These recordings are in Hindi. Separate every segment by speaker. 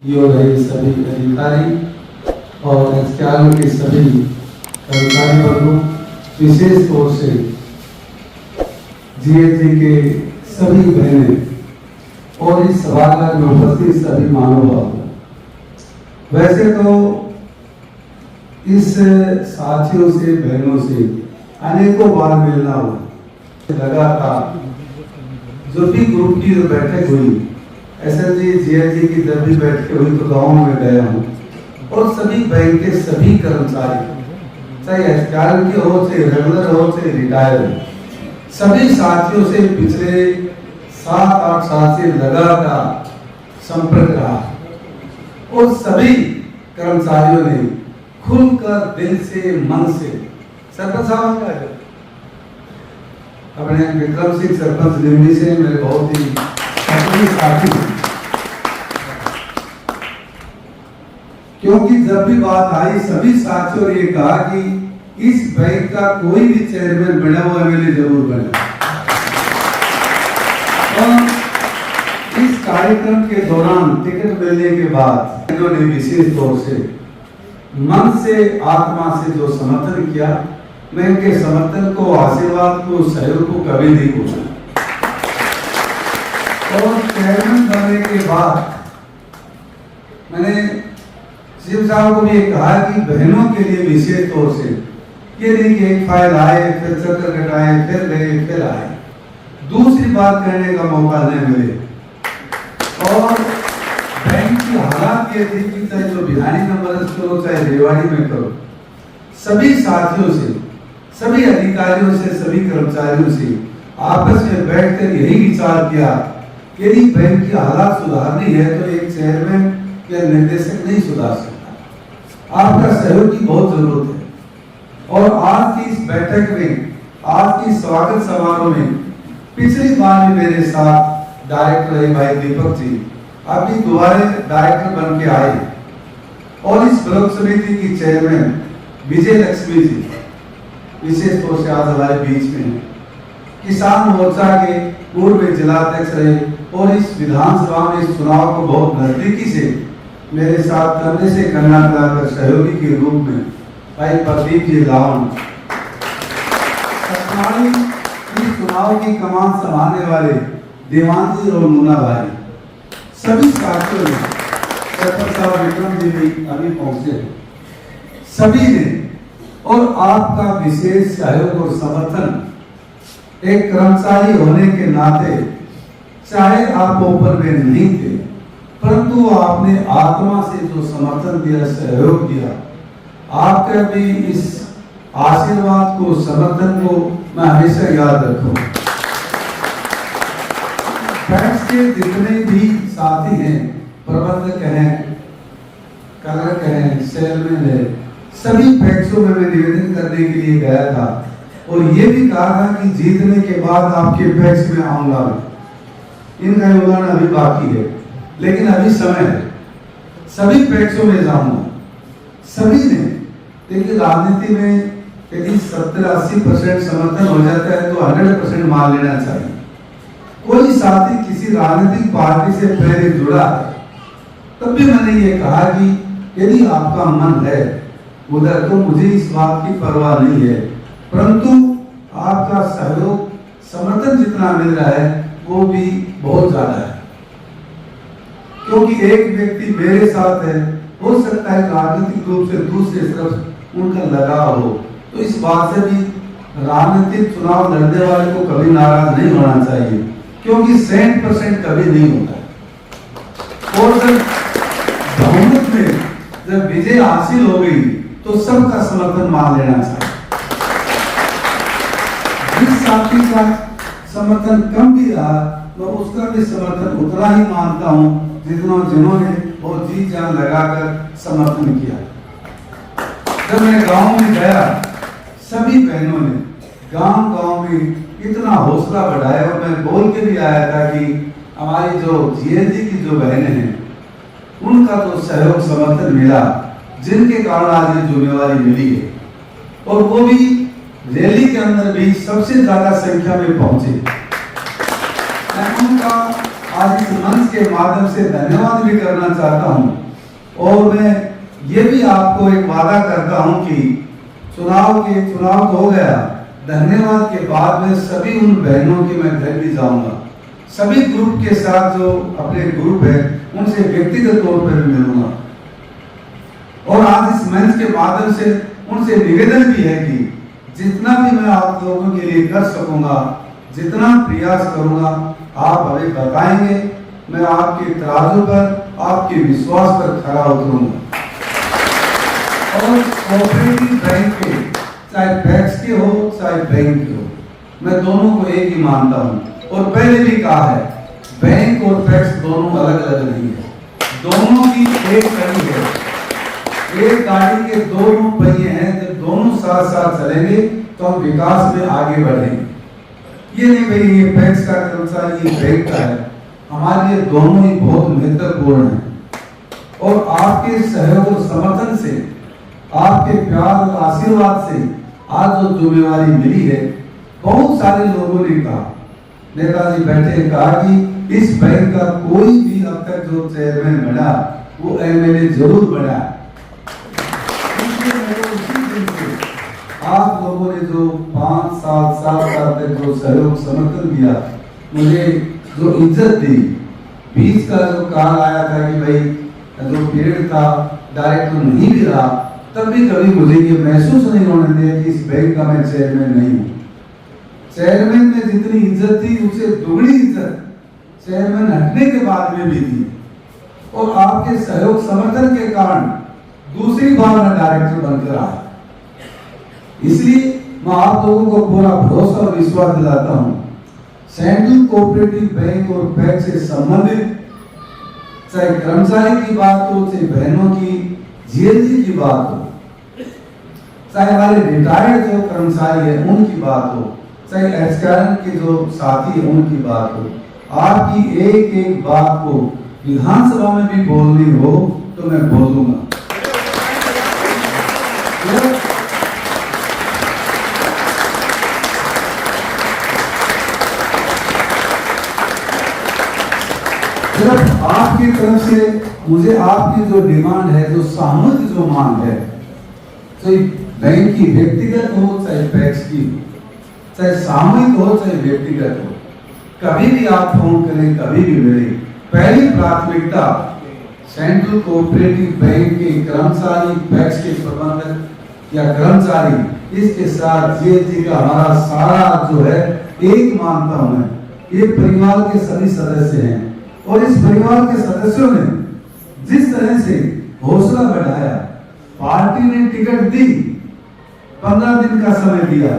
Speaker 1: हो रहे सभी अधिकारी और एसकेआर के सभी कर्मचारी वर्गों, विशेष तौर से जीएसटी के सभी बहनें और इस सभागार में उपस्थित सभी महानुभाव। वैसे तो इस साथियों से, बहनों से अनेकों बार मिलना हुआ, लगातार जो भी ग्रुप की बैठक हुई, एसएलजी जीएसटी की जब भी बैठकें हुई तो गाँव में गया हूँ और सभी बैंक के सभी कर्मचारी, चाहे एसकेआर की हो, चाहे रेगुलर हो, चाहे रिटायर हो, सभी साथियों से पिछले 7-8 साल से लगातार संपर्क रहा और सभी कर्मचारियों ने खुलकर दिल से, मन से, सरपंच साहब का अपने विक्रम सिंह सरपंच लिम्बी से मेरे बहुत ही साथी, क्योंकि जब भी बात आई सभी साथियों ने कहा कि इस बैंक का कोई भी चेयरमैन बना हुआ एमएलए जरूर बने। और इस कार्यक्रम के दौरान टिकट मिलने के बाद इन्होंने विशेष तौर से मन से, आत्मा से जो समर्थन किया, मैं इनके समर्थन को, आशीर्वाद को, सहयोग को कभी नहीं भूला। और चेयरमैन बनने के बाद मैंने सीएम साहब को भी ये कहा कि बहनों के लिए विशेष तौर से ये नहीं कि एक फाइल आए, फिर चक्कर कटाए, फिर गए, फिर आए, दूसरी बात कहने का मौका नहीं मिले। और बैंक की हालात ये थी कि चाहे जो बिहारी नंबर करो, चाहे रेवाड़ी में करो, सभी साथियों से, सभी अधिकारियों से, सभी कर्मचारियों से आपस में बैठकर यही विचार किया कि यदि बैंक की हालात सुधारनी है तो एक चेयरमैन या निर्देशक नहीं सुधार सकता, आपका सहयोग की बहुत जरूरत है। और आज की इस बैठक में, आज की स्वागत समारोह में पिछली बार भी मेरे साथ डायरेक्टर रहे भाई दीपक जी, अभी दोबारा डायरेक्टर बन के आए, और इस ब्लॉक समिति की चेयरमैन विजय लक्ष्मी जी विशेष तौर से आज हमारे बीच में है। किसान मोर्चा के पूर्व जिलाध्यक्ष रहे और इस विधानसभा में इस चुनाव को बहुत नजदीकी से मेरे साथ करने से करना कराकर सहयोगी के रूप में भाई प्रदीप जी लावन, इस चुनाव की कमान संभालने वाले देवांशी और मुन्ना भाई, सभी साथियों ने, सरपंच साहब विक्रम जी भी अभी पहुंचे, सभी ने, और आपका विशेष सहयोग और समर्थन एक कर्मचारी होने के नाते, चाहे आप ऊपर में नहीं थे, परंतु आपने आत्मा से जो समर्थन दिया, सहयोग दिया, आपके भी इस आशीर्वाद को, समर्थन को मैं हमेशा याद रखूंगा। बैंक के जितने भी साथी हैं, प्रबंधक हैं, कलरक हैं, सेलमैन है, सभी पैक्सों में मैं निवेदन करने के लिए गया था और ये भी कहा था कि जीतने के बाद आपके पैक्स में आऊंगा। इनका योगदान अभी बाकी है, लेकिन अभी समय है, सभी पैक्सों में जाऊंगा। सभी ने, लेकिन राजनीति में यदि 70-80% समर्थन हो जाता है तो 100% मान लेना चाहिए। कोई साथी किसी राजनीतिक पार्टी से पहले जुड़ा है, तब भी मैंने ये कहा कि यदि आपका मन है उधर तो मुझे इस बात की परवाह नहीं है, परंतु आपका सहयोग, समर्थन जितना मिल रहा है वो भी बहुत ज्यादा है, क्योंकि एक व्यक्ति मेरे साथ है, हो सकता है राजनीतिक रूप से दूसरे तरफ उनका लगाव हो, तो इस बात से भी राजनीतिक चुनाव लड़ने वाले को कभी नाराज नहीं होना चाहिए, क्योंकि 100% कभी नहीं होता। और जब बहुमत में जब विजय हासिल हो गई तो सबका समर्थन मान लेना चाहिए। जिस साथी का समर्थन कम भी रहा, मैं उसका भी समर्थन उतना ही मानता हूं जितना जिन्होंने बहुत जी जान लगाकर समर्थन किया। जब मैं गांव में गया, सभी बहनों ने गांव में इतना हौसला बढ़ाया और मैं बोल के भी आया था कि हमारी जो जीएसटी की जो बहनें हैं उनका तो सहयोग समर्थन मिला, जिनके कारण आज ये जिम्मेवारी मिली है, और वो भी रैली के अंदर भी सबसे ज्यादा संख्या में पहुंचे। मैं उनका आज इस मंच के माध्यम से धन्यवाद भी करना चाहता हूं। और मैं ये भी आपको एक वादा करता हूं कि चुनाव तो हो गया, धन्यवाद के बाद में सभी उन बहनों की मैं घर भी जाऊंगा, सभी ग्रुप के साथ जो अपने ग्रुप है उनसे व्यक्तिगत तौर पर भी मिलूंगा। और आज इस मंच के माध्यम से उनसे निवेदन भी है कि जितना भी मैं आप लोगों के लिए कर सकूंगा, जितना प्रयास करूंगा, आप हमें बताएंगे, मैं आपके तराजू पर, आपके विश्वास पर खरा उतरूंगा। और कोऑपरेटिव बैंक के, चाहे पैक्स के हो चाहे बैंक के हो, मैं दोनों को एक ही मानता हूं। और पहले भी कहा है, बैंक और पैक्स दोनों अलग अलग नहीं है, दोनों की एक कड़ी है। एक गाड़ी के दोनों पहिए हैं, जब दोनों साथ साथ चलेंगे तो हम विकास में आगे बढ़ेंगे। ये नहीं भाई ये पैक्स का कर्मचारी ये बैंक का है, हमारे लिए दोनों ही बहुत महत्वपूर्ण है। और आपके सहयोग और समर्थन से, आपके प्यार और आशीर्वाद से आज जो जिम्मेवारी मिली है, बहुत सारे लोगों ने कहा, नेताजी बैठे कहा कि इस बैंक का कोई भी अब तक जो चेयरमैन बना वो एमएलए जरूर बना। आप लोगों ने जो 5 साल 7 साल तक जो सहयोग समर्थन दिया, मुझे जो इज्जत दी, बीच का जो काल आया था कि भाई जो पीरियड था डायरेक्ट तो नहीं भी रहा, तब भी कभी मुझे ये महसूस नहीं होने दिया कि इस बैंक का मैं चेयरमैन नहीं हूँ। चेयरमैन में जितनी इज्जत थी उससे दुगनी इज्जत चेयरमैन हटने के बाद में भी थी। और आपके सहयोग समर्थन के कारण दूसरी बार मैं डायरेक्टर बनकर आया। इसलिए मैं आप लोगों को पूरा भरोसा और विश्वास दिलाता हूं, सेंट्रल कोऑपरेटिव बैंक और पैक्स से संबंधित चाहे कर्मचारी की बात हो, चाहे बहनों की जीएलजी की बात हो, चाहे हमारे रिटायर्ड जो कर्मचारी है उनकी बात हो, चाहे एचआरएन के जो साथी है उनकी बात हो, आपकी एक एक बात को विधानसभा में भी बोलनी हो तो मैं बोलूंगा। सिर्फ आपकी तरफ से मुझे आपकी जो डिमांड है, जो सामूहिक जो मांग है, चाहे बैंक की व्यक्तिगत हो चाहे पैक्स की हो, चाहे सामूहिक हो चाहे व्यक्तिगत हो, कभी भी आप फोन करें, कभी भी मिले, पहली प्राथमिकता सेंट्रल कोऑपरेटिव बैंक के कर्मचारी, पैक्स के प्रबंधक या कर्मचारी, इसके साथ जीएलजी का हमारा सारा जो है एक मानता हूं मैं, ये परिवार के सभी सदस्य हैं। और इस परिवार के सदस्यों ने जिस तरह से हौसला बढ़ाया, पार्टी ने टिकट दी, 15 दिन का समय दिया,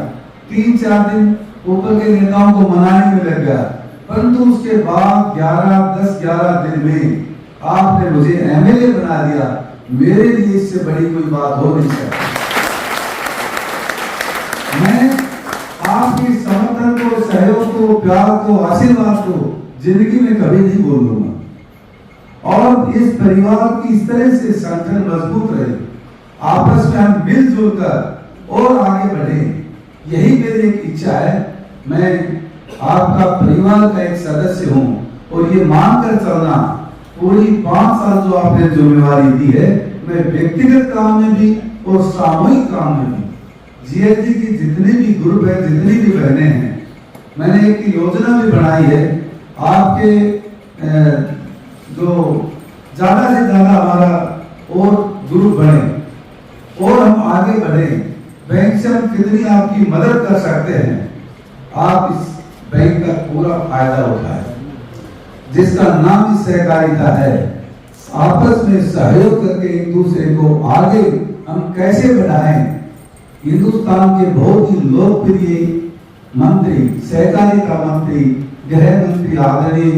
Speaker 1: 3-4 दिन ऊपर के नेताओं को मनाने में लग गया, परंतु उसके बाद 10-11 दिन में आपने मुझे एमएलए बना दिया। मेरे लिए इससे बड़ी कोई बात हो नहीं सकती। मैं आपकी समर्थन को, सहयोग को, प्यार को, आशीर्वाद को जिंदगी में कभी नहीं भूलूंगा। और इस परिवार की इस तरह से संगठन मजबूत रहे, आपस में हम मिलजुल कर और आगे बढ़े, यही मेरी एक इच्छा है। मैं आपका परिवार का एक सदस्य हूं और ये मानकर चलना, पूरी 5 साल जो आपने जिम्मेवारी दी है, मैं व्यक्तिगत काम में भी और सामूहिक काम में भी, जीएलजी की जितने भी ग्रुप है, जितनी भी बहनें हैं, मैंने एक योजना भी बनाई है, आपके जो ज्यादा से ज्यादा हमारा और ग्रुप बने और हम आगे बढ़े, बैंक से हम कितनी आपकी मदद कर सकते हैं, आप इस बैंक का पूरा फायदा उठाएं, जिसका नाम ही सहकारिता है। आपस में सहयोग करके एक दूसरे को आगे हम कैसे बढ़ाएं। हिंदुस्तान के बहुत ही लोकप्रिय मंत्री, सहकारिता मंत्री, गृह मंत्री आदरणीय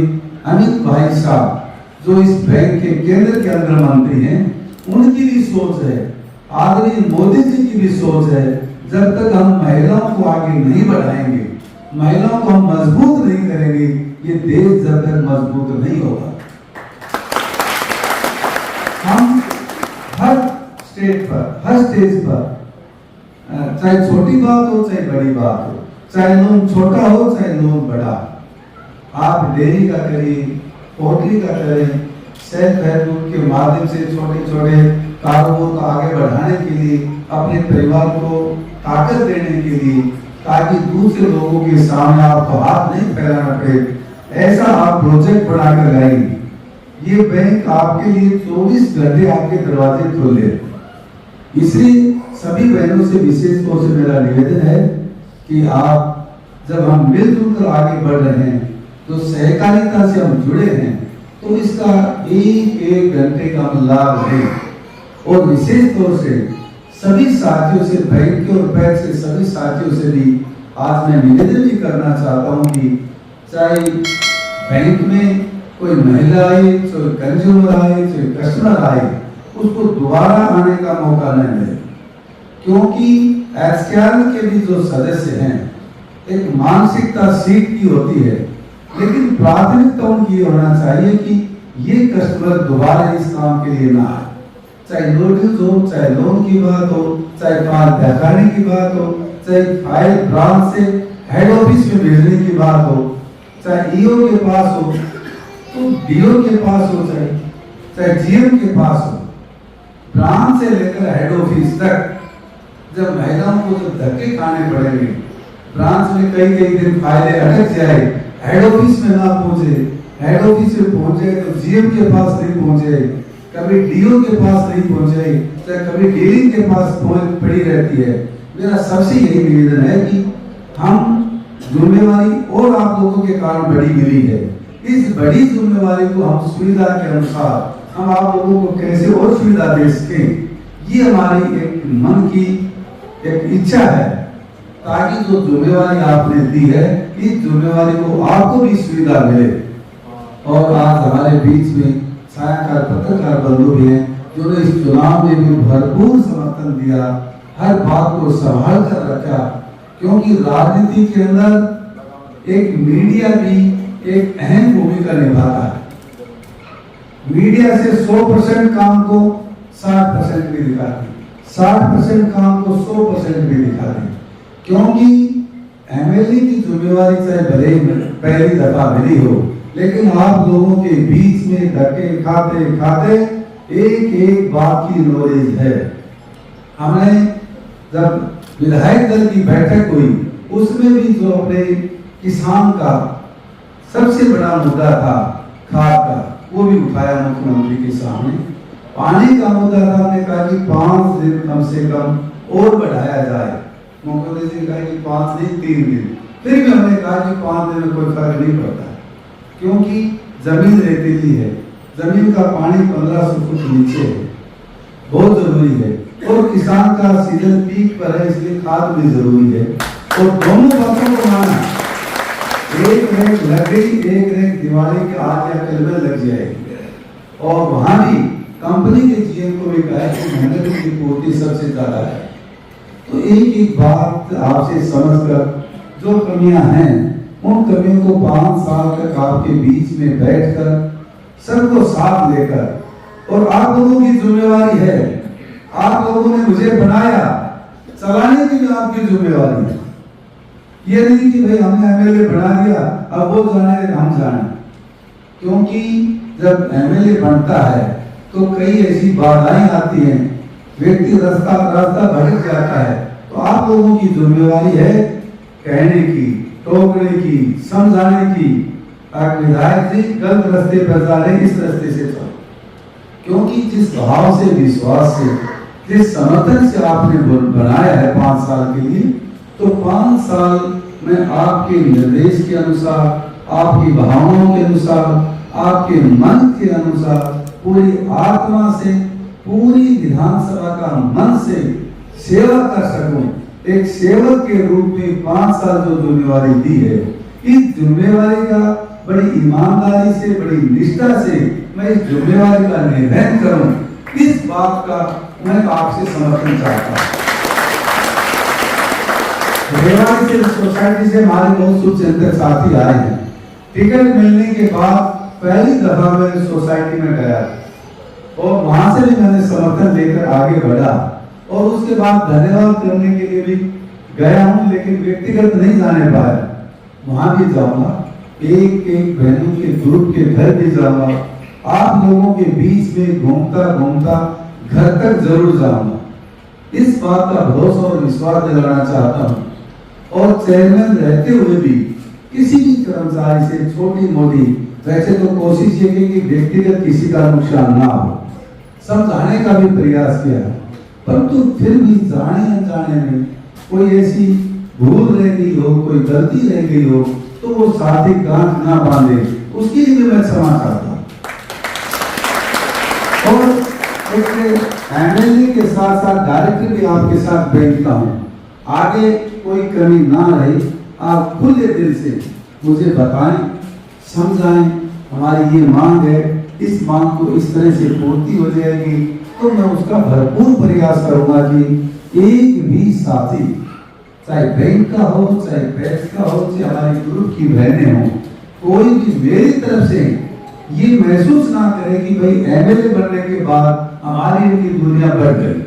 Speaker 1: अमित भाई साहब, जो इस बैंक के केंद्र के अंदर मंत्री हैं, उनकी भी सोच है, आदरणीय मोदी जी की भी सोच है, जब तक हम महिलाओं को आगे नहीं बढ़ाएंगे, महिलाओं को हम मजबूत नहीं करेंगे, ये देश जब तक मजबूत नहीं होगा। हम हर स्टेट पर, हर स्टेज पर, चाहे छोटी बात हो चाहे बड़ी बात हो, चाहे लोन छोटा हो चाहे लोन बड़ा, आप डेयरी का करिए, पोल्ट्री का करें, सेल्फ हेल्प ग्रुप के माध्यम से छोटे छोटे कारोबार को आगे बढ़ाने के लिए, अपने परिवार को ताकत देने के लिए, ताकि दूसरे लोगों के सामने आपको हाथ नहीं फैलाना पड़े, ऐसा आप प्रोजेक्ट बनाकर लाएंगे। ये बैंक आपके लिए 24 घंटे आपके दरवाजे खोले। इसलिए सभी बहनों से विशेष तौर से मेरा निवेदन है कि आप, जब हम मिलजुल कर आगे बढ़ रहे हैं, तो सहकारिता से हम जुड़े हैं, तो इसका एक घंटे का लाभ है। और विशेष तौर से सभी साथियों से, बैंक के और बैंक से सभी साथियों से भी आज मैं निवेदन भी करना चाहता हूं कि चाहे बैंक में कोई महिला आए, चाहे कंज्यूमर आए, चाहे कस्टमर आए, उसको दोबारा आने का मौका न मिले, क्योंकि एसकेआर के भी जो सदस्य हैं, एक मानसिकता सीट की होती है, लेकिन प्राथमिकता उनकी होना चाहिए कि ये कस्टमर दोबारा इस काम के लिए ना आए। चाहे नोटिस हो, चाहे लोन की बात हो, चाहे फाइल दिखाने की बात हो, चाहे फाइल ब्रांच से हेड ऑफिस में भेजने की बात हो, चाहे ईओ के पास हो, तो डीओ के पास हो, चाहे जीएम के पास हो, ब्रांच से लेकर हेड ऑफिस तक जब महिलाओं को जब धक्के खाने पड़ेंगे, ब्रांच में कई दिन फाइलें अटक जाए, हेड ऑफिस में ना पहुंचे, हेड ऑफिस में पहुंचे तो जीएम के पास नहीं पहुंचे, कभी डीओ के पास नहीं पहुंचे, चाहे कभी डीलिंग के पास पड़ी रहती है। मेरा सबसे यही निवेदन है कि हम जिम्मेवारी और आप लोगों के कारण बड़ी मिली है, इस बड़ी जिम्मेवारी को हम सुविधा के अनुसार हम आप लोगों को कैसे और सुविधा दे सके, ये हमारी एक मन की एक इच्छा है, ताकि जो जिम्मेवारी आपने दी है, इस जिम्मेवारी को आपको भी सुविधा मिले। और आज हमारे बीच में छायाकार पत्रकार बंधु भी हैं, जिन्होंने इस चुनाव में भी भरपूर समर्थन दिया, हर बात को संभाल कर रखा, क्योंकि राजनीति के अंदर एक मीडिया भी एक अहम भूमिका निभाता है। मीडिया से 100% काम को 60% भी दिखाती, 60% काम को 100% भी दिखाती, क्योंकि एमएलए की जिम्मेवारी चाहे भले ही पहली दफा मिली हो, लेकिन आप लोगों के बीच में धक्के खाते खाते एक बात की नॉलेज है। हमने जब विधायक दल की बैठक हुई, उसमें भी जो अपने किसान का सबसे बड़ा मुद्दा था खाद का, वो भी उठाया मुख्यमंत्री के सामने। पानी का मुद्दा था, हमने कहा कि 5 दिन कम से कम और बढ़ाया जाए। मुख्यमंत्री जी ने कहा कि 5 नहीं 3 दिन, फिर भी हमने कहा कि 5 दिन में कोई फर्क नहीं पड़ता, क्योंकि जमीन रेतीली है, जमीन का पानी 1500 फुट नीचे है, बहुत जरूरी है, और किसान का सीजन पीक पर है, इसलिए खाद भी जरूरी है। और दोनों बातों को माना, एक रेख लग गई, एक रेख दिवाली के आज या कल में लग जाएगी। और वहां भी कंपनी के जीएम को भी कहा कि मेहनत की पूर्ति सबसे ज्यादा है। तो एक बात आपसे समझकर जो कमियां हैं, उन कमियों को 5 साल तक आपके बीच में बैठकर सबको साथ लेकर, और आप लोगों की जिम्मेवारी है, आप लोगों ने मुझे बनाया, चलाने की भी आपकी जिम्मेवारी है। ये नहीं कि भाई हमने एमएलए बना दिया, अब वो जाने हम जाने, क्योंकि जब एमएलए बनता है तो कई ऐसी बाधाएं आती हैं, व्यक्ति रास्ता भटक जाता है, तो आप लोगों की जिम्मेवारी है कहने की, टोकने की, समझाने की, विधायक जी गलत रास्ते पर जा रहे, इस रास्ते से चलो। क्योंकि जिस भाव से, विश्वास से, जिस समर्थन से आपने बनाया है 5 साल के लिए, तो 5 साल में आपके निर्देश के अनुसार, आपकी भावनाओं के अनुसार, आपके मन के अनुसार, पूरी आत्मा से, पूरी विधानसभा का मन से सेवा कर सकूं। एक सेवक के रूप में 5 साल जो जिम्मेवारी दी है, इस जिम्मेवारी का बड़ी ईमानदारी से, बड़ी निष्ठा से मैं इस जिम्मेवारी का निर्वहन करूं, इस बात का मैं आपसे समर्थन चाहता हूं। रेवाड़ी से सोसाइटी से हमारे बहुत शुभचिंतक साथी आए हैं। टिकट मिलने के बाद पहली दफा मैं सोसाइटी में गया और वहां से भी मैंने समर्थन लेकर आगे बढ़ा, और उसके बाद धन्यवाद करने के लिए भी गया हूं, लेकिन व्यक्तिगत नहीं जाने पाया। वहां भी जाऊंगा, एक एक बहनों के ग्रुप के घर भी जाऊंगा, आप लोगों के बीच में घूमता घूमता घर तक जरूर जाऊंगा। इस बात का भरोसा और विश्वास दिलाना चाहता हूं। और चेयरमैन रहते हुए भी किसी भी कर्मचारी से छोटी मोटी, वैसे तो कोशिश ये की कि व्यक्तिगत किसी का नुकसान ना हो, समझाने का भी प्रयास किया, परंतु फिर भी जाने अनजाने में कोई ऐसी भूल रह गई हो, कोई गलती रह गई हो, तो वो साथी गांठ ना बांधे, उसके लिए मैं क्षमा चाहता हूं। और एक एमएलए के साथ साथ डायरेक्टर भी आपके साथ बैठता हूं, आगे कोई कमी ना रही, आप खुले दिल से मुझे बताएं, समझाएं, हमारी ये मांग है, इस मांग को इस तरह से पूर्ति हो जाएगी तो मैं उसका भरपूर प्रयास करूंगा कि एक भी साथी, चाहे बैंक का हो, चाहे पैक्स का हो, चाहे हमारे ग्रुप की बहनें हो, कोई भी मेरी तरफ से ये महसूस ना करे कि भाई एमएलए बनने के बाद हमारी उनकी दूरियां बढ़ गई।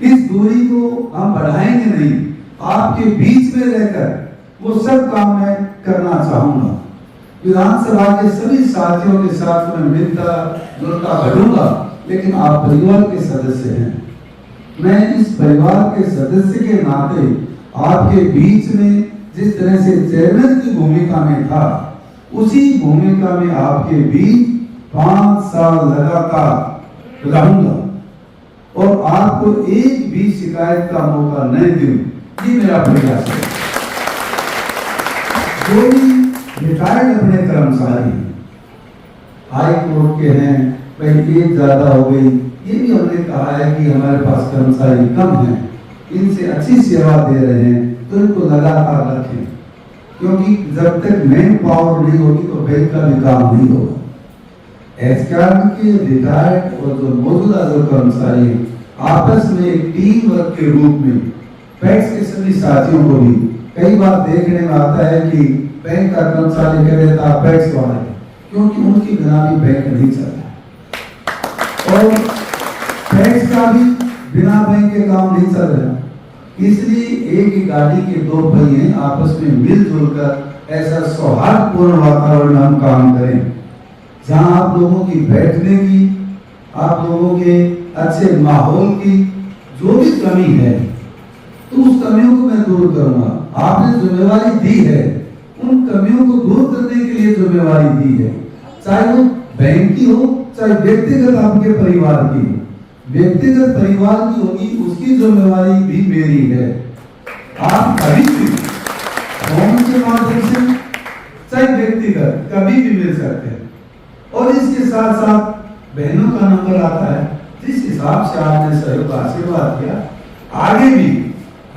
Speaker 1: इस दूरी को हम बढ़ाएंगे नहीं, आपके बीच में रहकर वो सब काम मैं करना चाहूंगा। विधानसभा के सभी साथियों के साथ मैं मिलता जुलता बढ़ूंगा, लेकिन आप परिवार के सदस्य हैं। मैं इस परिवार के सदस्य के नाते आपके बीच में जिस तरह से चेयरमैन की भूमिका में था, उसी भूमिका में आपके बीच 5 साल लगातार रहूंगा और आपको एक भी शिकायत का मौका नहीं दूं, ये मेरा प्रयास है। जो भी रिटायर्ड अपने कर्मचारी हाई कोर्ट के हैं, भाई एज ज्यादा हो गई, ये भी हमने कहा है कि हमारे पास कर्मचारी कम हैं, इनसे अच्छी सेवा दे रहे हैं तो इनको लगातार रखें, क्योंकि जब तक मैन पावर नहीं होगी तो बैंक का भी काम नहीं होगा। एचआर के रिटायर्ड और जो मौजूदा जो कर्मचारी आपस में एक टीम वर्क के रूप में पैक्स के सभी साथियों को भी कई बार देखने में आता है कि बैंक का कर्मचारी कह देता पैक्स वाले, क्योंकि उनकी बिना भी बैंक नहीं चलता और पैक्स का भी बिना बैंक के काम नहीं चल रहा। इसलिए एक ही गाड़ी के 2 पहिए आपस में मिलजुल कर ऐसा सौहार्दपूर्ण वातावरण हम काम करें, जहां आप लोगों की बैठने की, आप लोगों के अच्छे माहौल की जो भी कमी है तो उस कमियों को मैं दूर करूंगा। आपने जिम्मेवारी दी है, उन कमियों को दूर करने के लिए जिम्मेवारी दी है, चाहे वो बैंक की हो, चाहे व्यक्तिगत आपके परिवार की। व्यक्तिगत परिवार की होगी उसकी जिम्मेवारी भी मेरी है। आप कभी भी फोन के माध्यम से, चाहे व्यक्तिगत, कभी भी मिल सकते हैं। और इसके साथ साथ बहनों का नंबर आता है, जिस हिसाब से आपने सहयोग का आशीर्वाद किया, आगे भी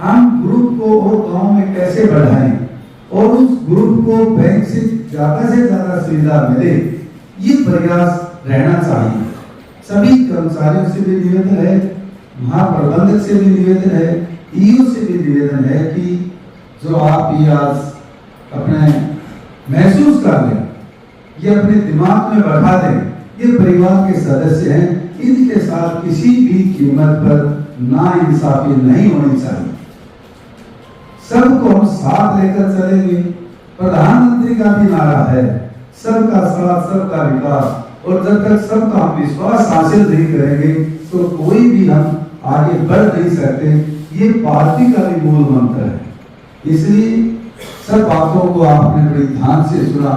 Speaker 1: हम ग्रुप को और गांव में कैसे बढ़ाएं और उस ग्रुप को बैंक से ज्यादा सुविधा मिले, ये प्रयास रहना चाहिए। सभी कर्मचारियों से भी निवेदन है, महाप्रबंधक से भी निवेदन है, ईओ से भी निवेदन है कि जो आप ये आज अपने महसूस कर लें, ये अपने दिमाग में बैठा दें, ये परिवार के सदस्य हैं, इनके साथ किसी भी कीमत पर नाइंसाफी नहीं होनी चाहिए। सबको हम साथ लेकर चलेंगे। प्रधानमंत्री का भी नारा है, सबका साथ सबका विकास, और जब तक सबका हम विश्वास हासिल नहीं करेंगे तो कोई भी हम आगे बढ़ नहीं सकते। ये पार्टी का भी मूल मंत्र है। इसलिए सब बातों को आपने बड़ी ध्यान से सुना,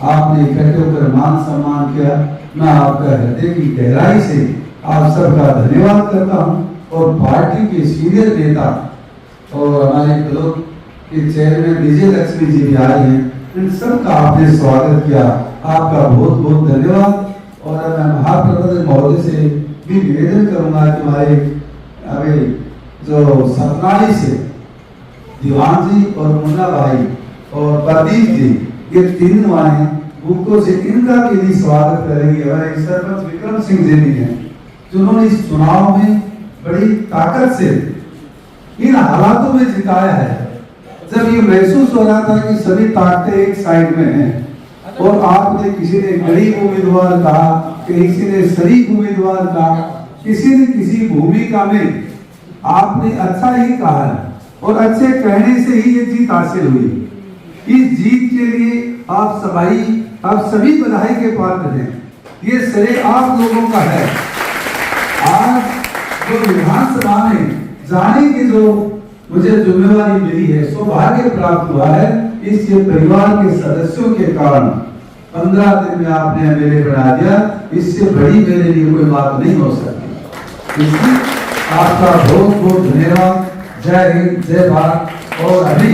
Speaker 1: आपने इकट्ठे होकर मान सम्मान किया। मैं आपका हृदय की गहराई से आप सबका धन्यवाद करता हूं। और पार्टी के सीनियर नेता और हमारे ब्लॉक के चेयरमैन विजय लक्ष्मी जी भी आए हैं, इन सबका आपने स्वागत किया, आपका बहुत बहुत धन्यवाद। और मैं महाप्रबंधक महोदय से भी निवेदन करूंगा कि हमारे अभी जो सतनाली से दीवान जी और मुन्ना भाई और प्रदीप जी, ये 3 वाले बुकों से इनका भी स्वागत करेंगे। हमारे सरपंच विक्रम सिंह जी भी हैं, जिन्होंने इस चुनाव में बड़ी ताकत से इन हालातों में जिताया है, जब ये महसूस हो रहा था कि सभी ताकतें एक साइड में हैं और आपने किसी ने गरीब उम्मीदवार कहा, किसी ने शरीफ उम्मीदवार कहा, किसी ने किसी भूमिका में आपने अच्छा ही कहा और अच्छे कहने से ही ये जीत हासिल हुई। इस जीत के लिए आप सभी बधाई के पात्र हैं। ये श्रेय आप लोगों का है। आज जो विधानसभा में जाने की जो मुझे जिम्मेवारी मिली है, सौभाग्य प्राप्त हुआ है, इस ये परिवार के सदस्यों के कारण 15 दिन में आपने मेले बना दिया। इससे बड़ी मेरे लिए कोई बात नहीं हो सकती। इसलिए आपका बहुत बहुत धन्यवाद। जय हिंद, जय भारत। और अभी